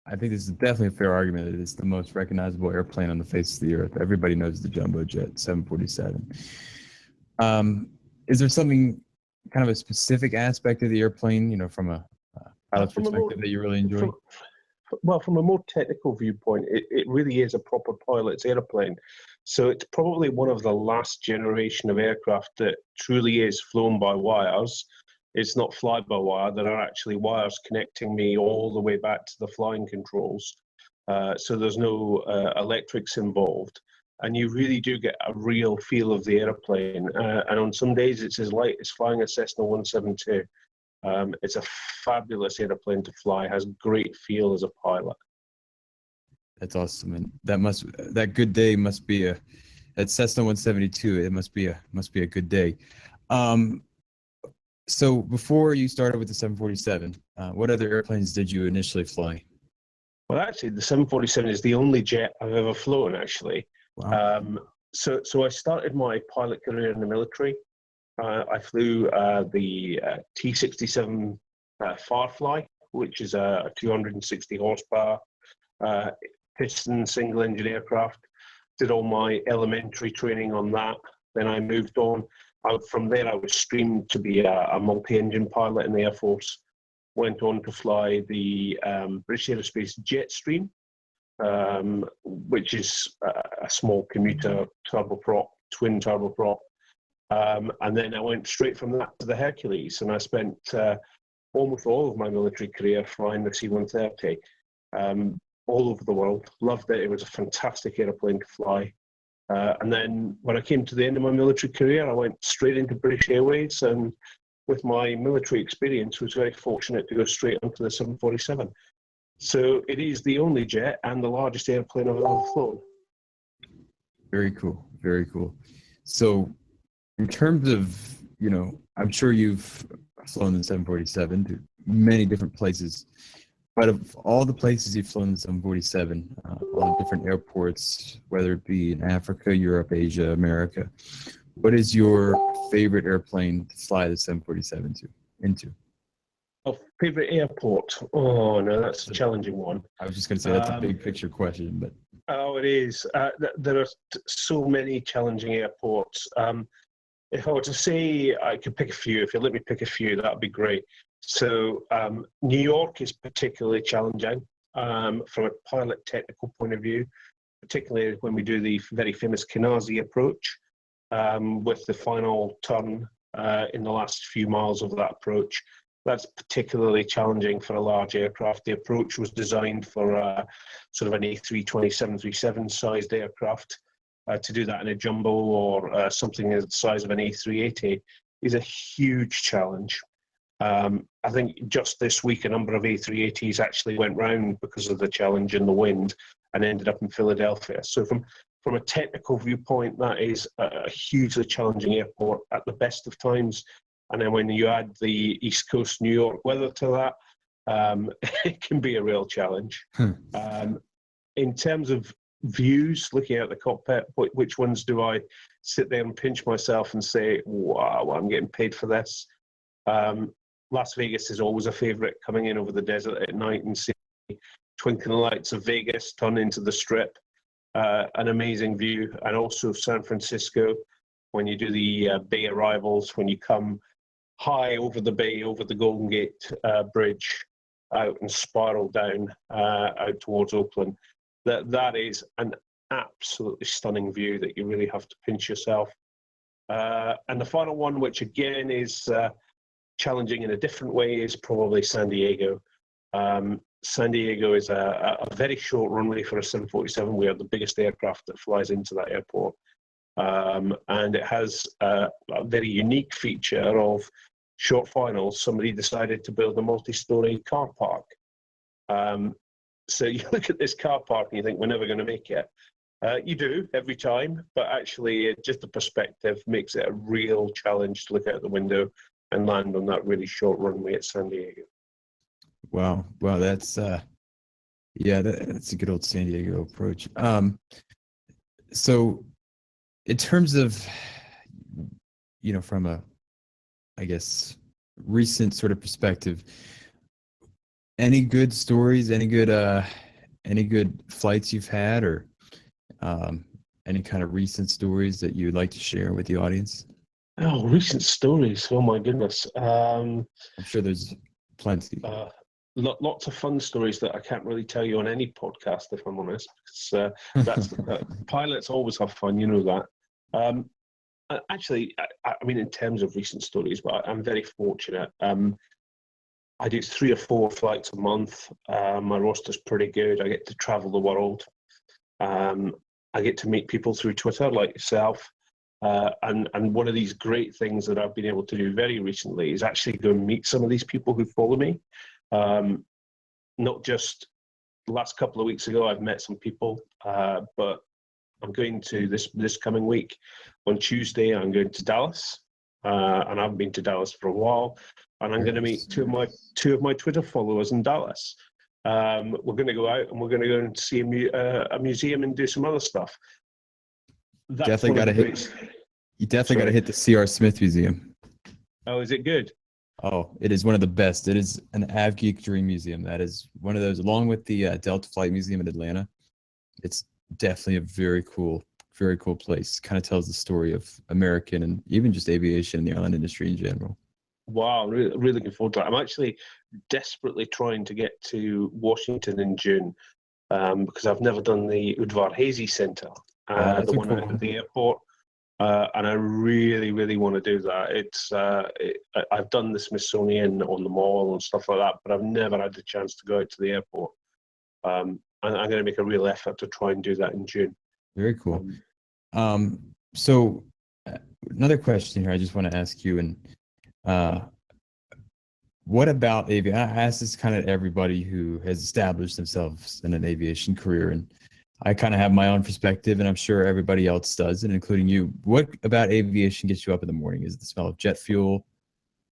I think this is definitely a fair argument, that it's the most recognizable airplane on the face of the earth. Everybody knows the Jumbo Jet 747. Is there something, kind of a specific aspect of the airplane, from a pilot's perspective, that you really enjoy? From a more technical viewpoint, it really is a proper pilot's airplane. So it's probably one of the last generation of aircraft that truly is flown by wires. It's not fly-by-wire. There are actually wires connecting me all the way back to the flying controls. So there's no electrics involved. And you really do get a real feel of the airplane. And on some days, it's as light as flying a Cessna 172. It's a fabulous airplane to fly, has great feel as a pilot. That's awesome. And that good day must be at Cessna 172, it must be a good day. So before you started with the 747, what other airplanes did you initially fly? Well, actually, the 747 is the only jet I've ever flown, actually. Wow. So I started my pilot career in the military. I flew the T-67 Firefly, which is a 260 horsepower piston single-engine aircraft. Did all my elementary training on that. Then I moved on. From there, I was streamed to be a multi-engine pilot in the Air Force. Went on to fly the British Aerospace Jetstream, which is a small commuter turboprop, twin turboprop. And then I went straight from that to the Hercules, and I spent almost all of my military career flying the C-130 all over the world. Loved it. It was a fantastic airplane to fly. And then when I came to the end of my military career, I went straight into British Airways, and with my military experience, was very fortunate to go straight onto the 747. So it is the only jet and the largest airplane I've ever flown. Very cool. Very cool. So in terms of, I'm sure you've flown the 747 to many different places, but of all the places you've flown the 747, all the different airports, whether it be in Africa, Europe, Asia, America, what is your favorite airplane to fly the 747 into? Oh, favorite airport? Oh, no, that's a challenging one. I was just going to say that's a big picture question, but Oh, it is. There are so many challenging airports. If I were to say I could pick a few, if you let me pick a few, that'd be great. So New York is particularly challenging from a pilot technical point of view, particularly when we do the very famous Kinazi approach with the final turn in the last few miles of that approach. That's particularly challenging for a large aircraft. The approach was designed for sort of an A320 737 sized aircraft. To do that in a jumbo or something the size of an A380 is a huge challenge. I think just this week a number of A380s actually went round because of the challenge in the wind and ended up in Philadelphia. So from a technical viewpoint, that is a hugely challenging airport at the best of times. And then when you add the East Coast New York weather to that, it can be a real challenge. In terms of views, looking at the cockpit, which ones do I sit there and pinch myself and say, wow, I'm getting paid for this? Las Vegas is always a favorite, coming in over the desert at night and seeing twinkling lights of Vegas turn into the Strip. An amazing view. And also San Francisco, when you do the bay arrivals, when you come high over the bay, over the Golden Gate Bridge, out and spiral down out towards Oakland. That is an absolutely stunning view that you really have to pinch yourself. And the final one, which again is challenging in a different way, is probably San Diego. San Diego is a very short runway for a 747. We are the biggest aircraft that flies into that airport. And it has a very unique feature of short finals. Somebody decided to build a multi-story car park. So you look at this car park and you think, we're never going to make it. You do every time, but actually just the perspective makes it a real challenge to look out the window and land on that really short runway at San Diego. Wow, that's that's a good old San Diego approach. So in terms of, from a, I guess, recent sort of perspective, any good stories, any good flights you've had, or any kind of recent stories that you'd like to share with the audience? Oh, recent stories. Oh my goodness. I'm sure there's plenty. Lots of fun stories that I can't really tell you on any podcast, if I'm honest, because that's pilots always have fun, you know that. Actually, I mean, in terms of recent stories, but I'm very fortunate. I do 3 or 4 flights a month. My roster's pretty good. I get to travel the world. I get to meet people through Twitter like yourself. And one of these great things that I've been able to do very recently is actually go and meet some of these people who follow me. Not just the last couple of weeks ago, I've met some people, but I'm going to this coming week on Tuesday. I'm going to Dallas, and I haven't been to Dallas for a while. And I'm going to meet two of my Twitter followers in Dallas. We're going to go out and we're going to go and see a museum and do some other stuff. You definitely got to hit the C.R. Smith Museum. Oh, is it good? Oh, it is one of the best. It is an AvGeek Dream Museum. That is one of those, along with the Delta Flight Museum in Atlanta. It's definitely a very cool place. Kind of tells the story of American and even just aviation and the airline industry in general. Wow, really looking forward to it. I'm actually desperately trying to get to Washington in June because I've never done the Udvar Hazy Center, the one out at the airport. And I really want to do that. I've done the Smithsonian on the Mall and stuff like that, but I've never had the chance to go out to the airport. And I'm going to make a real effort to try and do that in June. Very cool. So another question here I just want to ask you, and what about aviation? I ask this kind of everybody who has established themselves in an aviation career, and I kind of have my own perspective, and I'm sure everybody else does, and including you. What about aviation gets you up in the morning? Is it the smell of jet fuel?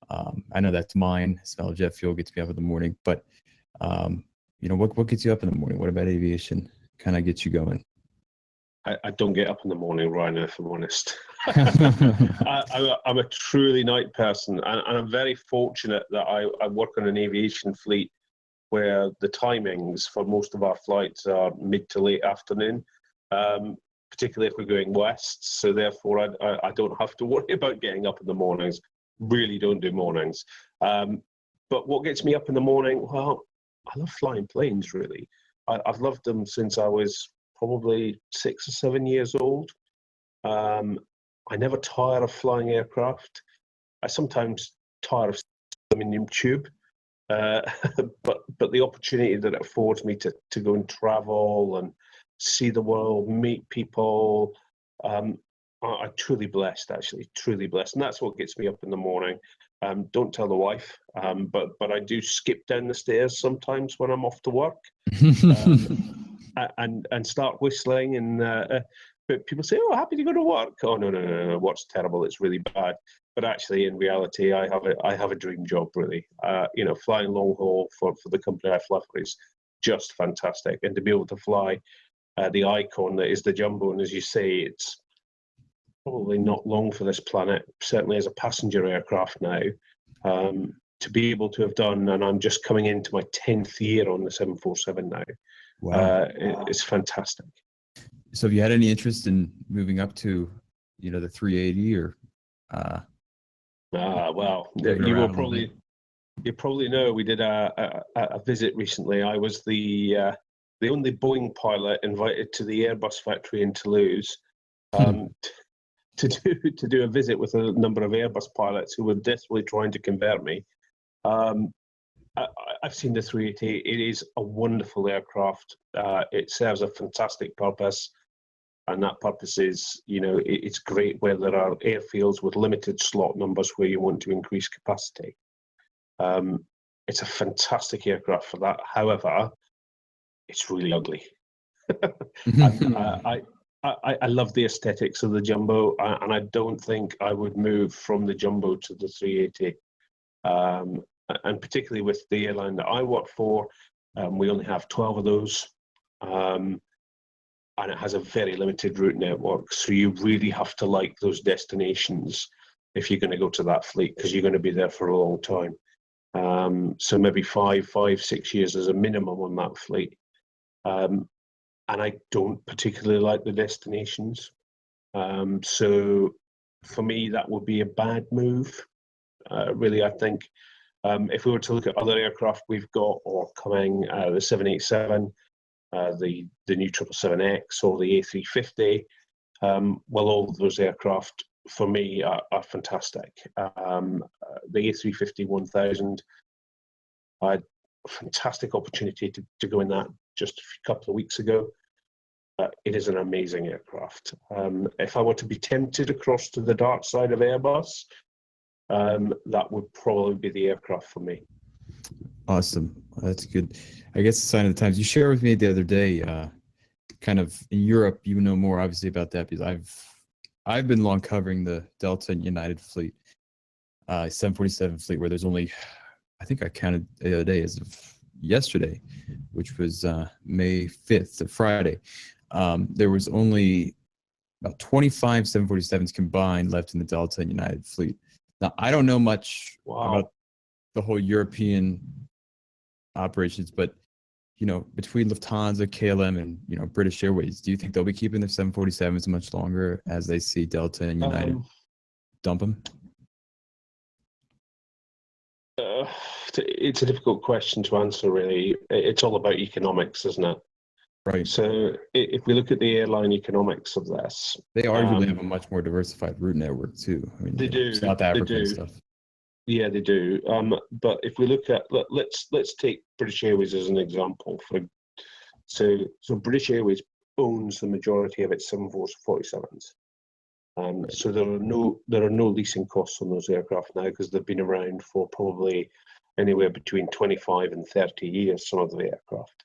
I know that's mine. The smell of jet fuel gets me up in the morning, but what gets you up in the morning? What about aviation kind of gets you going? I don't get up in the morning, Ryan, if I'm honest. I'm a truly night person, and I'm very fortunate that I work on an aviation fleet where the timings for most of our flights are mid to late afternoon, particularly if we're going west. So therefore, I don't have to worry about getting up in the mornings. Really don't do mornings. But what gets me up in the morning? Well, I love flying planes, really. I've loved them since I was probably 6 or 7 years old. I never tire of flying aircraft. I sometimes tire of aluminium tube, but the opportunity that it affords me to go and travel and see the world, meet people, I'm truly blessed, actually, truly blessed. And that's what gets me up in the morning. Don't tell the wife, but I do skip down the stairs sometimes when I'm off to work, and start whistling. And but people say, "Oh, happy to go to work." Oh, no, work's terrible. It's really bad. But actually, in reality, I have a dream job, really. Flying long haul for the company I fly for is just fantastic, and to be able to fly the icon that is the Jumbo, and as you say, it's probably not long for this planet, certainly as a passenger aircraft now, to be able to have done, and I'm just coming into my 10th year on the 747 now. Wow. It's fantastic. So have you had any interest in moving up to, the 380 or? Well, Moving you around will a little probably, bit. you probably know we did a visit recently. I was the only Boeing pilot invited to the Airbus factory in Toulouse, to do a visit with a number of Airbus pilots who were desperately trying to convert me. I've seen the 380. It is a wonderful aircraft. It serves a fantastic purpose, and that purpose is, it's great where there are airfields with limited slot numbers where you want to increase capacity. It's a fantastic aircraft for that. However, it's really ugly. And I love the aesthetics of the Jumbo, and I don't think I would move from the Jumbo to the 380. And particularly with the airline that I work for, we only have 12 of those, and it has a very limited route network. So you really have to like those destinations if you're going to go to that fleet, because you're going to be there for a long time. So maybe 5, 6 years as a minimum on that fleet. And I don't particularly like the destinations. So for me, that would be a bad move. Really, I think if we were to look at other aircraft we've got or coming, the 787, the new 777X or the A350, well, all of those aircraft for me are fantastic. The A350-1000, I had a fantastic opportunity to go in that just a couple of weeks ago. It is an amazing aircraft. If I were to be tempted across to the dark side of Airbus, that would probably be the aircraft for me. Awesome. That's good. I guess a sign of the times. You shared with me the other day, kind of in Europe, you know more obviously about that because I've been long covering the Delta and United fleet, 747 fleet, where there's only, I think I counted the other day as of yesterday, which was May 5th, a Friday. There was only about 25 747s combined left in the Delta and United fleet. Now, I don't know much about the whole European operations, but, between Lufthansa, KLM, and, British Airways, do you think they'll be keeping their 747s much longer as they see Delta and United dump them? It's a difficult question to answer, really. It's all about economics, isn't it? Right. So if we look at the airline economics of this, they arguably have a much more diversified route network too. I mean, they do. South Africa and stuff. Yeah, they do. But if we look at, let's take British Airways as an example. So British Airways owns the majority of its 747s. So there are no leasing costs on those aircraft now because they've been around for probably anywhere between 25 and 30 years, some of the aircraft.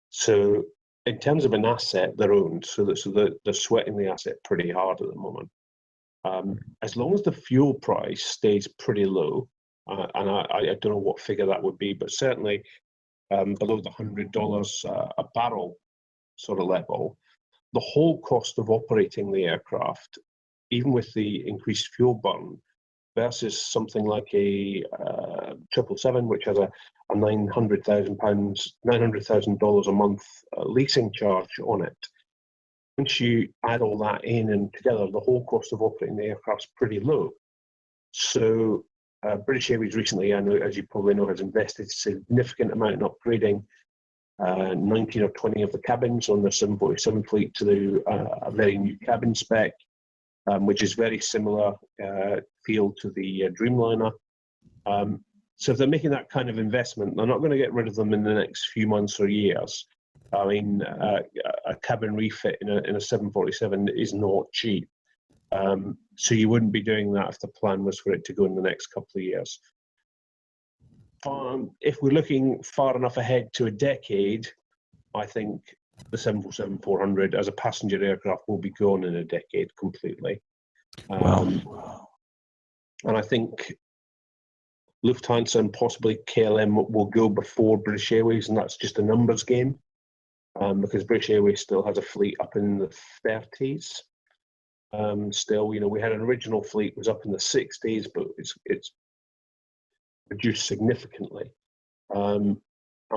So in terms of an asset, they're owned, so they're sweating the asset pretty hard at the moment. As long as the fuel price stays pretty low, and I don't know what figure that would be, but certainly below the $100 a barrel sort of level, the whole cost of operating the aircraft, even with the increased fuel burn, versus something like a 777, which has a $900,000 a month leasing charge on it. Once you add all that in and together, the whole cost of operating the aircraft is pretty low. So British Airways recently, I know, as you probably know, has invested a significant amount in upgrading 19 or 20 of the cabins on the 747 fleet to a very new cabin spec, which is very similar feel to the Dreamliner. So if they're making that kind of investment, they're not going to get rid of them in the next few months or years. I mean, a cabin refit in a 747 is not cheap. So you wouldn't be doing that if the plan was for it to go in the next couple of years. If we're looking far enough ahead to a decade, I think the 747-400 as a passenger aircraft will be gone in a decade completely. And I think Lufthansa and possibly KLM will go before British Airways, and that's just a numbers game, because British Airways still has a fleet up in the 30s. Still, you know, we had an original fleet was up in the 60s, but it's reduced significantly. And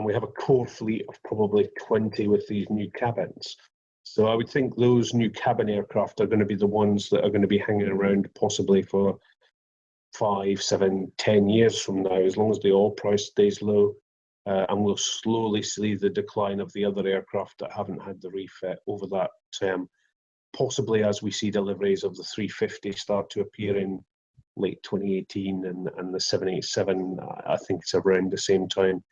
we have a core fleet of probably 20 with these new cabins. So I would think those new cabin aircraft are going to be the ones that are going to be hanging around possibly for 5, 7, 10 years from now, as long as the oil price stays low. And we'll slowly see the decline of the other aircraft that haven't had the refit over that term. Possibly as we see deliveries of the 350 start to appear in late 2018 and the 787, I think it's around the same time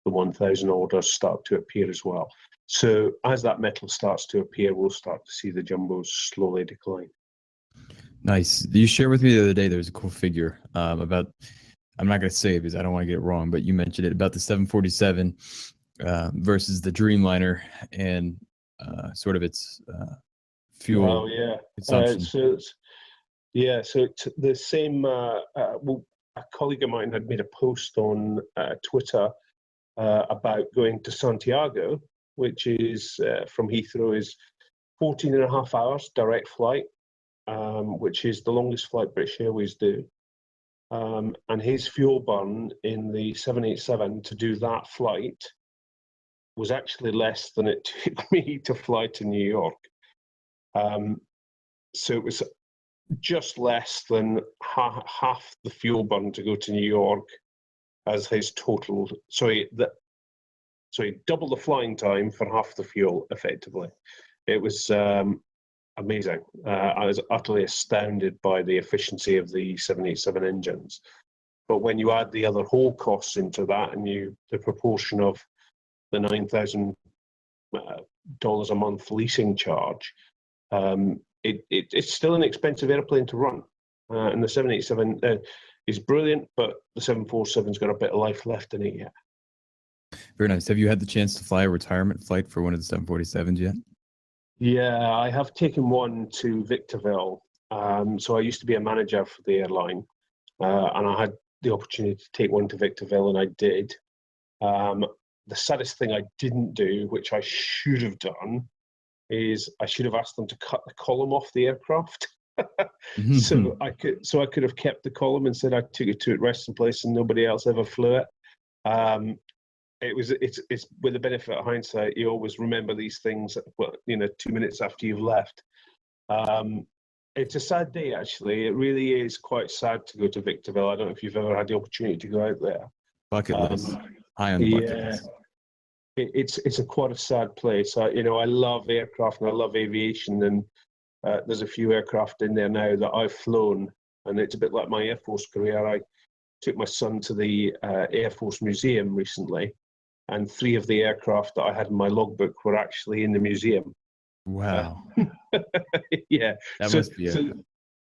the 1000 orders start to appear as well. So as that metal starts to appear, we'll start to see the jumbos slowly decline. Nice. You shared with me the other day, there's a cool figure about, I'm not going to say it because I don't want to get it wrong, but you mentioned it about the 747 versus the Dreamliner and sort of its fuel consumption. So it's the same. Well, a colleague of mine had made a post on Twitter about going to Santiago, which is from Heathrow, is 14 and a half hours direct flight, which is the longest flight British Airways do. And his fuel burn in the 787 to do that flight was actually less than it took me to fly to New York. So it was just less than half the fuel burn to go to New York as his total. Double the flying time for half the fuel, effectively. It was amazing. I was utterly astounded by the efficiency of the 787 engines. But when you add the other whole costs into that, and the proportion of the $9,000 a month leasing charge, it's still an expensive airplane to run. And the 787 is brilliant, but the 747's got a bit of life left in it yet. Very nice. Have you had the chance to fly a retirement flight for one of the 747s yet? Yeah, I have taken one to Victorville. So I used to be a manager for the airline, and I had the opportunity to take one to Victorville, and I did. The saddest thing I didn't do, which I should have done, is I should have asked them to cut the column off the aircraft. So I could have kept the column and said I took it to its resting place and nobody else ever flew it. It's with the benefit of hindsight, you always remember these things, 2 minutes after you've left. It's a sad day, actually. It really is quite sad to go to Victorville. I don't know if you've ever had the opportunity to go out there. Bucket list. High on the bucket list. It's quite a sad place. I love aircraft and I love aviation, and there's a few aircraft in there now that I've flown, and it's a bit like my Air Force career. I took my son to the Air Force Museum recently, and 3 of the aircraft that I had in my logbook were actually in the museum. Wow. Yeah. That must be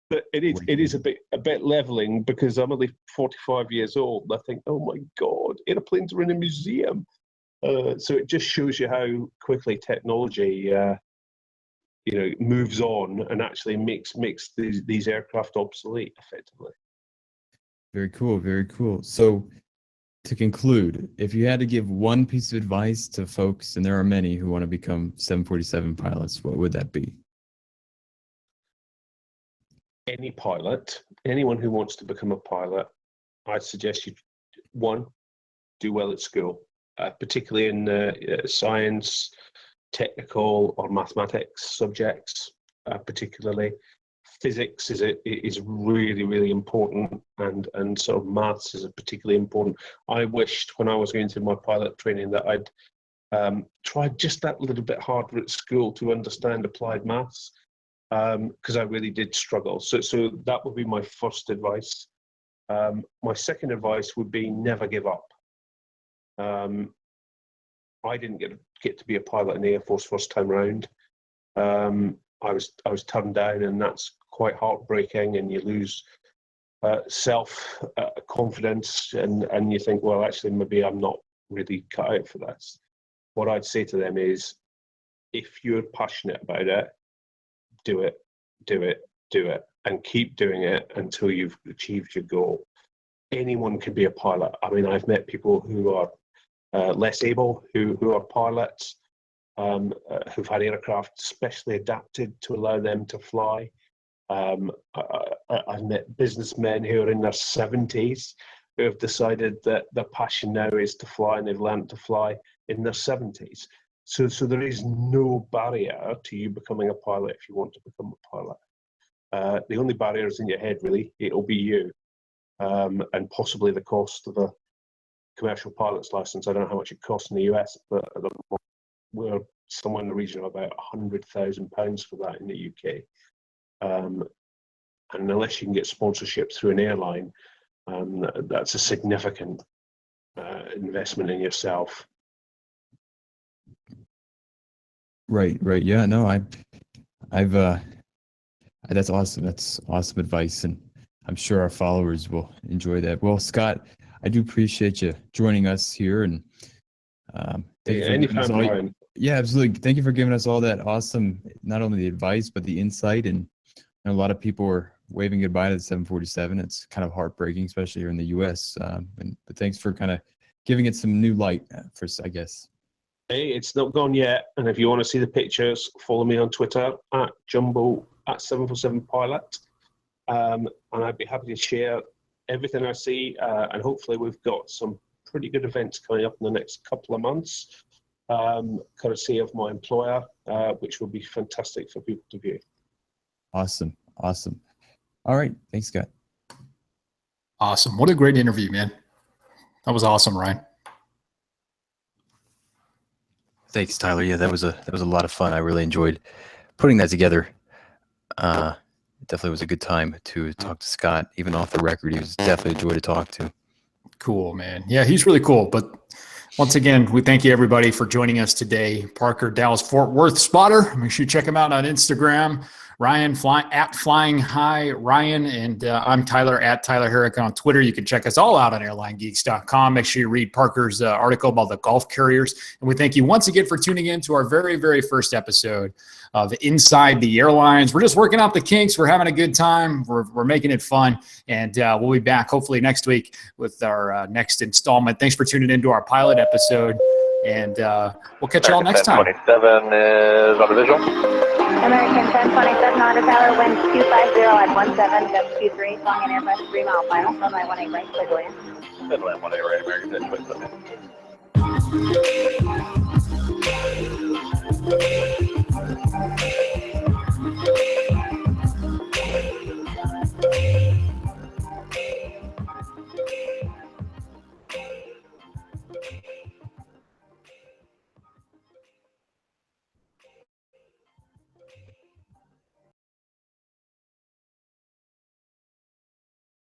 but it is a bit leveling, because I'm only 45 years old and I think, oh my God, airplanes are in a museum. So it just shows you how quickly technology moves on and actually makes these aircraft obsolete, effectively. Very cool, very cool. So to conclude, if you had to give one piece of advice to folks, and there are many who want to become 747 pilots, what would that be? Any pilot, anyone who wants to become a pilot, I'd suggest you, one, do well at school, particularly in science, technical or mathematics subjects, particularly. Physics is really, really important, and sort of maths is particularly important. I wished when I was going through my pilot training that I'd tried just that little bit harder at school to understand applied maths, because I really did struggle. So that would be my first advice. My second advice would be never give up. I didn't get to be a pilot in the Air Force first time round. I was turned down, and that's quite heartbreaking, and you lose self confidence, and you think, well, actually, maybe I'm not really cut out for this. What I'd say to them is, if you're passionate about it, do it, do it, do it, and keep doing it until you've achieved your goal. Anyone can be a pilot. I mean, I've met people who are less able, who are pilots, who've had aircraft specially adapted to allow them to fly. I've met businessmen who are in their 70s who have decided that their passion now is to fly, and they've learned to fly in their 70s. So there is no barrier to you becoming a pilot if you want to become a pilot. The only barrier is in your head, really. It'll be you, and possibly the cost of a commercial pilot's license. I don't know how much it costs in the US, but at the moment, we're somewhere in the region of about £100,000 for that in the UK. And unless you can get sponsorship through an airline, that's a significant investment in yourself. Right. Yeah, no, I've that's awesome. That's awesome advice, and I'm sure our followers will enjoy that. Well, Scott, I do appreciate you joining us here, and thank you for giving us all. Yeah, absolutely. Thank you for giving us all that awesome, not only the advice but the insight. And a lot of people are waving goodbye to the 747. It's kind of heartbreaking, especially here in the U.S. But thanks for kind of giving it some new light, I guess. Hey, it's not gone yet, and if you want to see the pictures, follow me on Twitter at Jumbo at 747 Pilot, and I'd be happy to share everything I see, and hopefully we've got some pretty good events coming up in the next couple of months, courtesy of my employer, which will be fantastic for people to view. Awesome. All right, thanks, Scott. Awesome. What a great interview, man. That was awesome, Ryan. Thanks, Tyler. Yeah, that was a lot of fun. I really enjoyed putting that together. It definitely was a good time to talk to Scott. Even off the record, he was definitely a joy to talk to. Cool, man. Yeah, he's really cool. But once again, we thank you, everybody, for joining us today. Parker, Dallas, Fort Worth spotter. Make sure you check him out on Instagram. Ryan, at Flying High Ryan, and I'm Tyler at Tyler Herrick on Twitter. You can check us all out on airlinegeeks.com. Make sure you read Parker's article about the Gulf carriers. And we thank you once again for tuning in to our very, very first episode of Inside the Airlines. We're just working out the kinks. We're having a good time. We're making it fun. And we'll be back hopefully next week with our next installment. Thanks for tuning into our pilot episode. And we'll catch you all next time. 1027 is on the visual. American 1027, Honda Tower, wind 250 at 17, gust 23, flying an Airbus 3 mile final, runway 18 right, clear to land. Midland 18 right, American 1027.